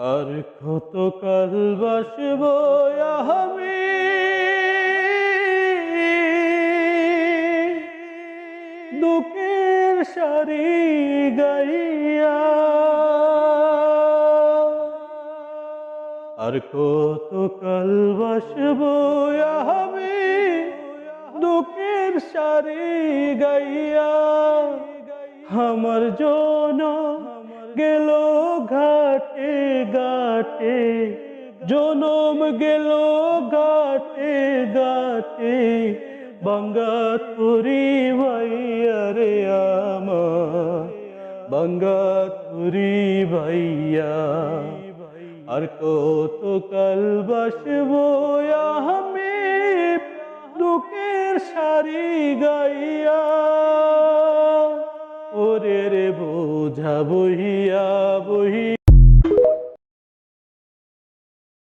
আর কত কাল বাসব আমি দুঃখের সারি গাইয়া, আর কত কাল বাসব আমি দুঃখের সারি গাইয়া। আমার জনম গেল ঘাটে ঘাটে, জনম গেল ঘাটে ঘাটে, বাঙ্গা তুরি ভাইয়া রে আমার, বাঙ্গা তুরি ভাইয়া। আর কত কাল বাসব আমি দুঃখের সারি গাইয়া, ওরে রে বোঝা বহিয়া বহি